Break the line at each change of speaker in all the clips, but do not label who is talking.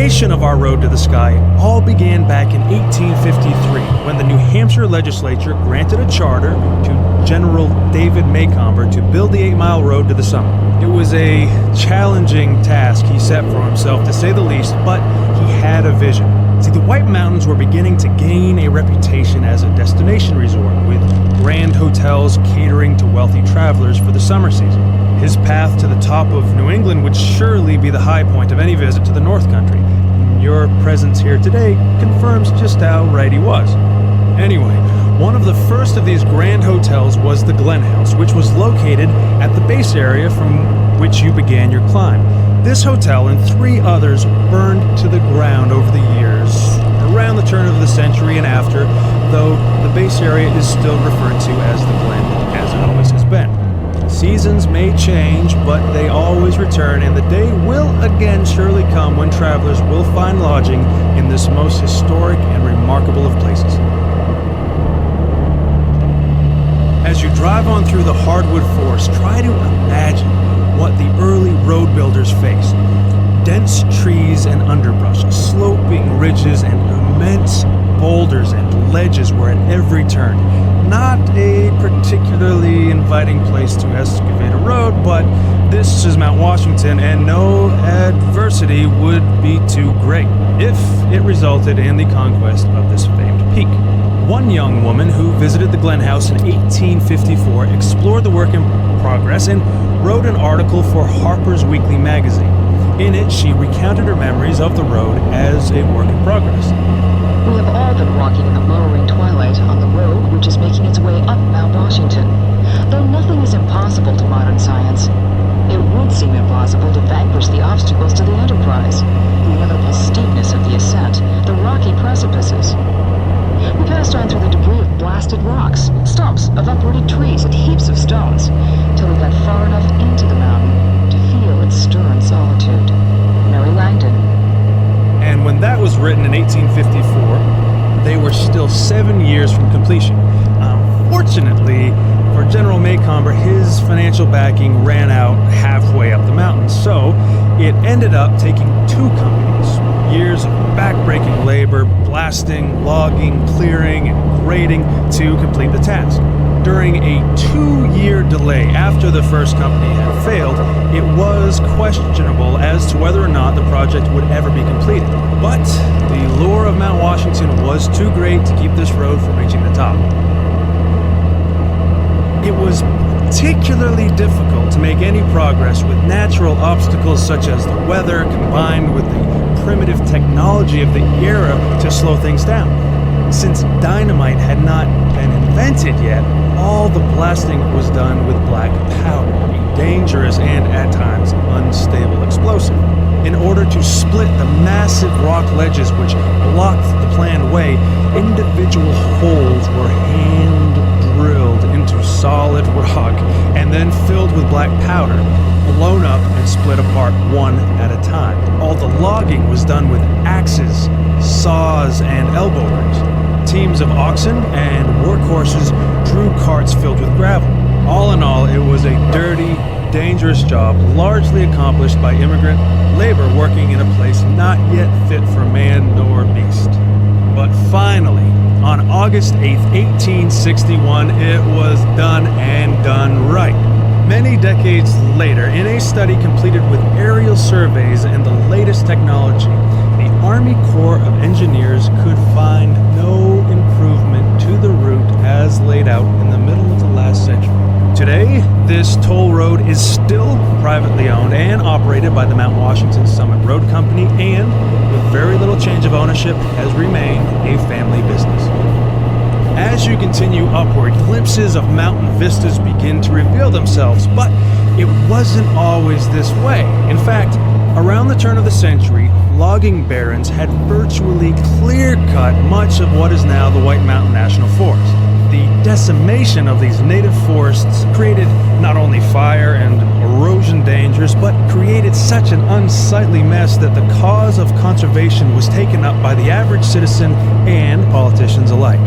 creation of our road to the sky all began back in 1853 when the New Hampshire legislature granted a charter to General David Maycomber to build the 8-mile road to the summit. It was a challenging task he set for himself, to say the least, but he had a vision. See, the White Mountains were beginning to gain a reputation as a destination resort, with grand hotels catering to wealthy travelers for the summer season. His path to the top of New England would surely be the high point of any visit to the North Country. Your presence here today confirms just how right he was. Anyway, one of the first of these grand hotels was the Glen House, which was located at the base area from which you began your climb. This hotel and 3 others burned to the ground over the years, around the turn of the century and after, though the base area is still referred to as the Glen, as it always has been. Seasons may change, but they always return, and the day will again surely come when travelers will find lodging in this most historic and remarkable of places. As you drive on through the hardwood forest, try to imagine what the early road builders faced. Dense trees and underbrush, sloping ridges, and immense boulders and ledges were at every turn. Not a particularly inviting place to excavate a road, but this is Mount Washington, and no adversity would be too great if it resulted in the conquest of this famed peak. One young woman who visited the Glen House in 1854 explored the work in progress and wrote an article for Harper's Weekly magazine. In it, she recounted her memories of the road as a work in progress.
We have all been walking in the lowering twilight on the road which is making its way up Mount Washington. Though nothing is impossible to modern science, it would seem impossible to vanquish the obstacles to the enterprise, the inevitable steepness of the ascent, the rocky precipices. We passed on through the debris of blasted rocks, stumps of uprooted trees, and heaps of stones, till we got far enough into the mountain to feel its stern solitude. Mary Langdon.
And when that was written in 1854, they were still 7 years from completion. Fortunately for General Maycomber, his financial backing ran out halfway up the mountain, so it ended up taking 2 companies. Years of back-breaking labor, blasting, logging, clearing, and grading to complete the task. During a 2-year delay after the first company had failed, it was questionable as to whether or not the project would ever be completed. But the lure of Mount Washington was too great to keep this road from reaching the top. It was particularly difficult to make any progress with natural obstacles such as the weather combined with the primitive technology of the era to slow things down. Since dynamite had not been invented yet, all the blasting was done with black powder, a dangerous and at times unstable explosive. In order to split the massive rock ledges which blocked the planned way, individual holes were hand-drilled into solid rock and then filled with black powder, blown up and split apart one at a time. All the logging was done with axes, saws, and elbow rings. Teams of oxen and workhorses drew carts filled with gravel. All in all, it was a dirty, dangerous job, largely accomplished by immigrant labor working in a place not yet fit for man nor beast. But finally, on August 8th, 1861, it was done and done right. Many decades later, in a study completed with aerial surveys and the latest technology, the Army Corps of Engineers could find no improvement to the route as laid out in the middle of the last century. Today, this toll road is still privately owned and operated by the Mount Washington Summit Road Company, and with very little change of ownership, has remained a family business. As you continue upward, glimpses of mountain vistas begin to reveal themselves, but it wasn't always this way. In fact, around the turn of the century, logging barons had virtually clear-cut much of what is now the White Mountain National Forest. The decimation of these native forests created not only fire and erosion dangers, but created such an unsightly mess that the cause of conservation was taken up by the average citizen and politicians alike.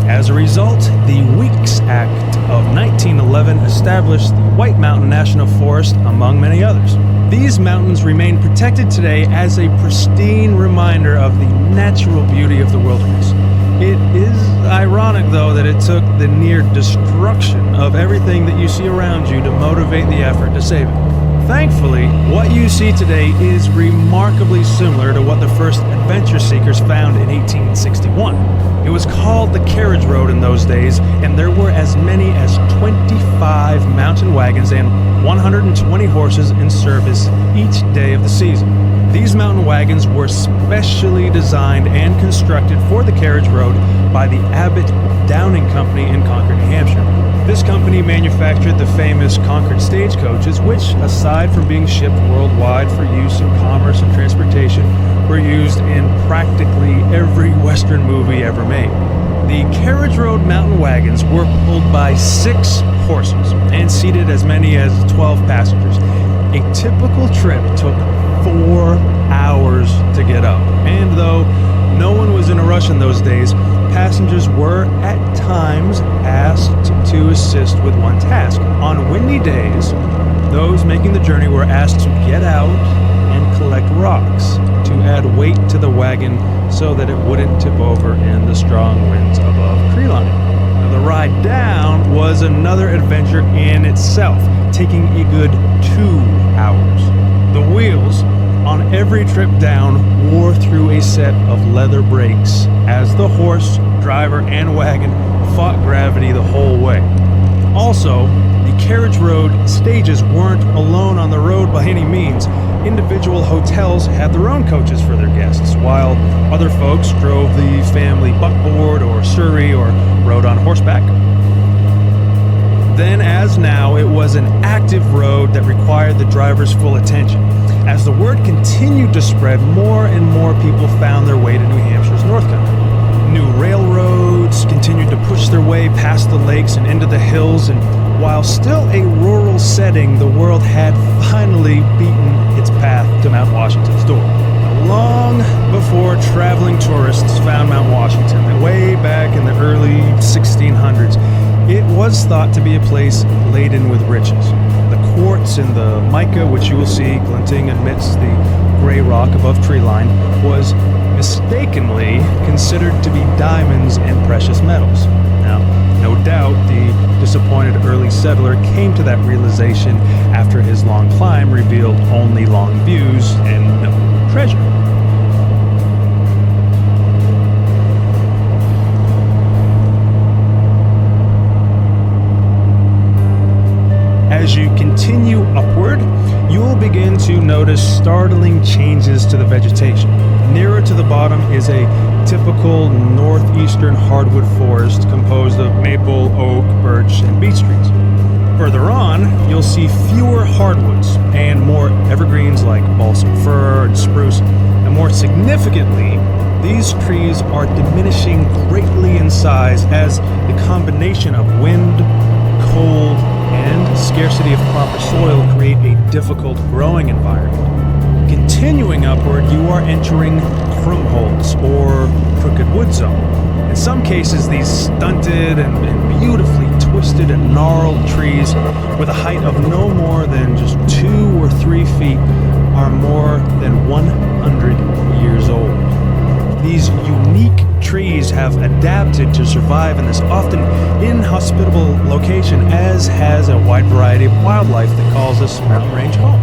As a result, the Weeks Act of 1911 established the White Mountain National Forest, among many others. These mountains remain protected today as a pristine reminder of the natural beauty of the wilderness. It is ironic, though, that it took the near destruction of everything that you see around you to motivate the effort to save it. Thankfully, what you see today is remarkably similar to what the first adventure seekers found in 1861. It was called the carriage road in those days, and there were as many as 25 mountain wagons and 120 horses in service each day of the season. These mountain wagons were specially designed and constructed for the carriage road by the Abbott Downing Company in Concord, New Hampshire. This company manufactured the famous Concord stagecoaches, which, aside from being shipped worldwide for use in commerce and transportation, were used in practically every Western movie ever made. The carriage road mountain wagons were pulled by 6 horses and seated as many as 12 passengers. A typical trip took 4 hours to get up, and though no one was in a rush in those days, passengers were at times asked to assist with one task. On windy days, those making the journey were asked to get out and collect rocks to add weight to the wagon so that it wouldn't tip over in the strong winds above treeline. Now, the ride down was another adventure in itself, taking a good 2 hours. The wheels on every trip down wore through a set of leather brakes as the horse, driver, and wagon fought gravity the whole way. Also, the carriage road stages weren't alone on the road by any means. Individual hotels had their own coaches for their guests, while other folks drove the family buckboard or surrey or rode on horseback. Then, as now, it was an active road that required the driver's full attention. As the word continued to spread, more and more people found their way to New Hampshire's North Country. New railroads continued to push their way past the lakes and into the hills, and while still a rural setting, the world had finally beaten its path to Mount Washington's door. Long before traveling tourists found Mount Washington, way back in the early 1600s, it was thought to be a place laden with riches. The quartz and the mica, which you will see glinting amidst the gray rock above treeline, was mistakenly considered to be diamonds and precious metals. Now, no doubt the disappointed early settler came to that realization after his long climb revealed only long views and no treasure. As you continue upward, you will begin to notice startling changes to the vegetation. Nearer to the bottom is a typical northeastern hardwood forest composed of maple, oak, birch, and beech trees. Further on, you'll see fewer hardwoods and more evergreens like balsam fir and spruce. And more significantly, these trees are diminishing greatly in size as the combination of wind, cold, and scarcity of proper soil create a difficult growing environment. Continuing upward, you are entering krumholz, or crooked wood zone. In some cases, these stunted and beautifully twisted and gnarled trees with a height of no more than just 2 or 3 feet are more than 100 years old. These unique trees have adapted to survive in this often inhospitable location, as has a wide variety of wildlife that calls this mountain range home.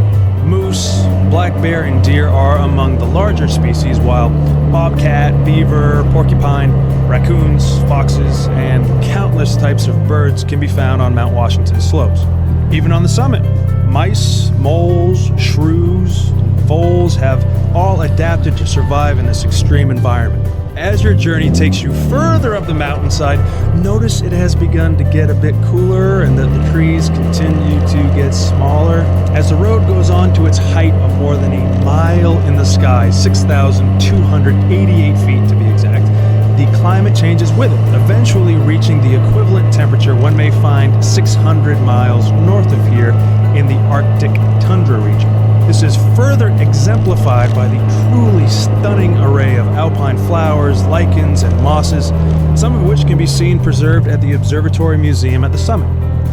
Moose, black bear, and deer are among the larger species, while bobcat, beaver, porcupine, raccoons, foxes, and countless types of birds can be found on Mount Washington's slopes. Even on the summit, mice, moles, shrews, voles have all adapted to survive in this extreme environment. As your journey takes you further up the mountainside, notice it has begun to get a bit cooler and that the trees continue to get smaller. As the road goes on to its height of more than a mile in the sky, 6,288 feet to be exact, the climate changes with it, eventually reaching the equivalent temperature one may find 600 miles north of here in the Arctic tundra region. This is further exemplified by the truly stunning array of alpine flowers, lichens, and mosses, some of which can be seen preserved at the Observatory Museum at the summit.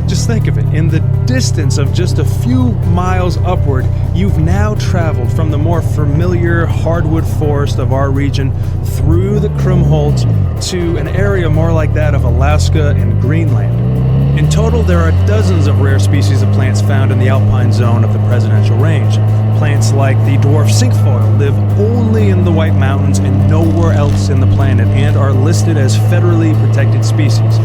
Just think of it. In the distance of just a few miles upward, you've now traveled from the more familiar hardwood forest of our region through the Krumholtz to an area more like that of Alaska and Greenland. In total, there are dozens of rare species of plants found in the alpine zone of the Presidential Range. Plants like the dwarf cinquefoil live only in the White Mountains and nowhere else in the planet and are listed as federally protected species.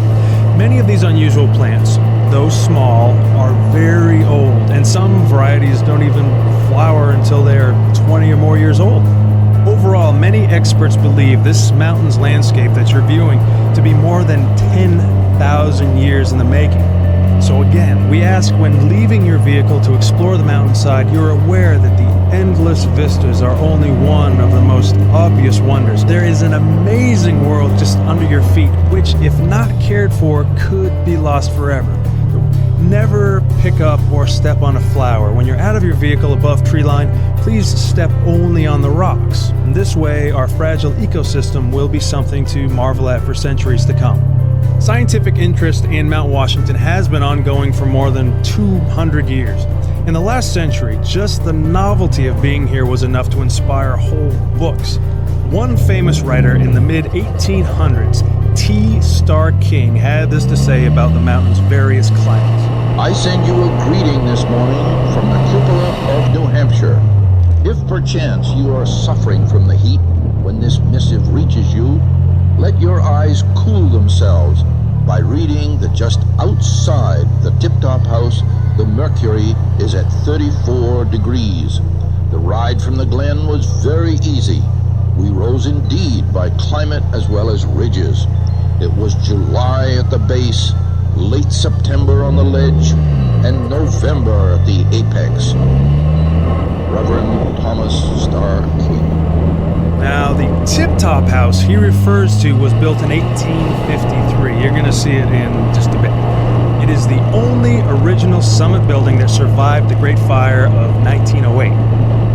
Many of these unusual plants, though small, are very old, and some varieties don't even flower until they are 20 or more years old. Overall, many experts believe this mountain's landscape that you're viewing to be more than 10,000 years in the making. So again, we ask, when leaving your vehicle to explore the mountainside, you're aware that the endless vistas are only one of the most obvious wonders. There is an amazing world just under your feet, which, if not cared for, could be lost forever. Never pick up or step on a flower. When you're out of your vehicle above tree line, please step only on the rocks. In this way, our fragile ecosystem will be something to marvel at for centuries to come. Scientific interest in Mount Washington has been ongoing for more than 200 years. In the last century, just the novelty of being here was enough to inspire whole books. One famous writer in the mid-1800s, T. Starr King, had this to say about the mountain's various climates.
I send you a greeting this morning from the cupola of New Hampshire. If perchance you are suffering from the heat when this missive reaches you, let your eyes cool themselves by reading that just outside the tip-top house, the mercury is at 34 degrees. The ride from the glen was very easy. We rose indeed by climate as well as ridges. It was July at the base, late September on the ledge, and November at the apex. Reverend Thomas Starr King.
Now, the tip-top house he refers to was built in 1853. You're going to see it in just a bit. It is the only original summit building that survived the Great Fire of 1908.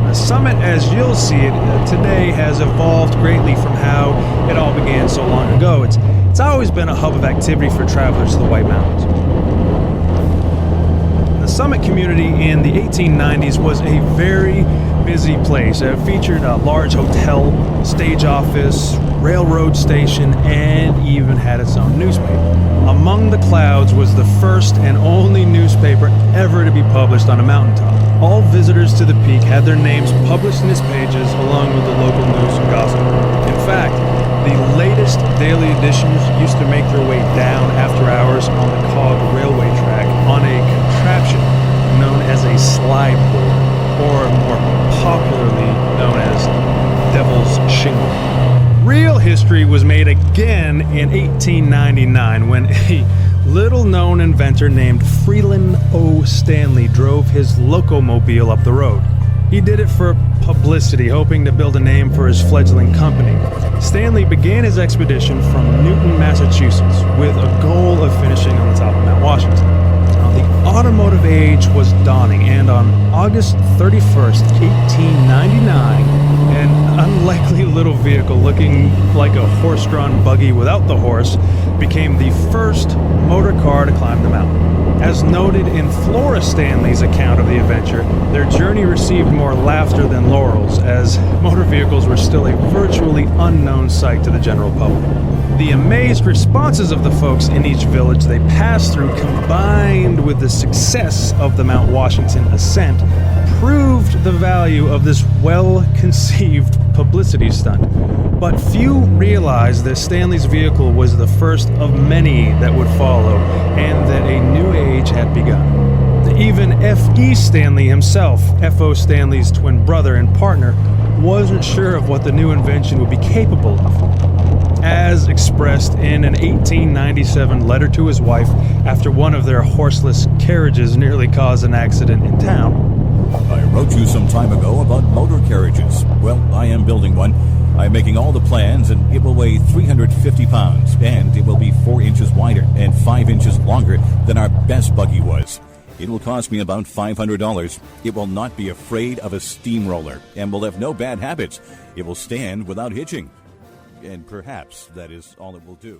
The summit, as you'll see it today, has evolved greatly from how it all began so long ago. It's always been a hub of activity for travelers to the White Mountains. The summit community in the 1890s was a very busy place. It featured a large hotel, stage office, railroad station, and even had its own newspaper. Among the Clouds was the first and only newspaper ever to be published on a mountaintop. All visitors to the peak had their names published in its pages along with the local news and gossip. In fact, the latest daily editions used to make their way down after hours on the cog railway track on a contraption known as a slide board, or more popularly known as Devil's Shingle. Real history was made again in 1899 when a little-known inventor named Freeland O. Stanley drove his locomobile up the road. He did it for publicity, hoping to build a name for his fledgling company. Stanley began his expedition from Newton, Massachusetts, with a goal of finishing on the top of Mount Washington. Now, the automotive age was dawning, and on August 31st, 1899, an unlikely little vehicle looking like a horse-drawn buggy without the horse became the first motor car to climb the mountain. As noted in Flora Stanley's account of the adventure, their journey received more laughter than laurels, as motor vehicles were still a virtually unknown sight to the general public. The amazed responses of the folks in each village they passed through, combined with the success of the Mount Washington ascent, proved the value of this well-conceived publicity stunt. But few realized that Stanley's vehicle was the first of many that would follow, and that a new age had begun. Even F.E. Stanley himself, F.O. Stanley's twin brother and partner, wasn't sure of what the new invention would be capable of. As expressed in an 1897 letter to his wife after one of their horseless carriages nearly caused an accident in town.
I wrote you some time ago about motor carriages. Well, I am building one. I'm making all the plans, and it will weigh 350 pounds, and it will be 4 inches wider and 5 inches longer than our best buggy was. It will cost me about $500. It will not be afraid of a steamroller and will have no bad habits. It will stand without hitching. And perhaps that is all it will do.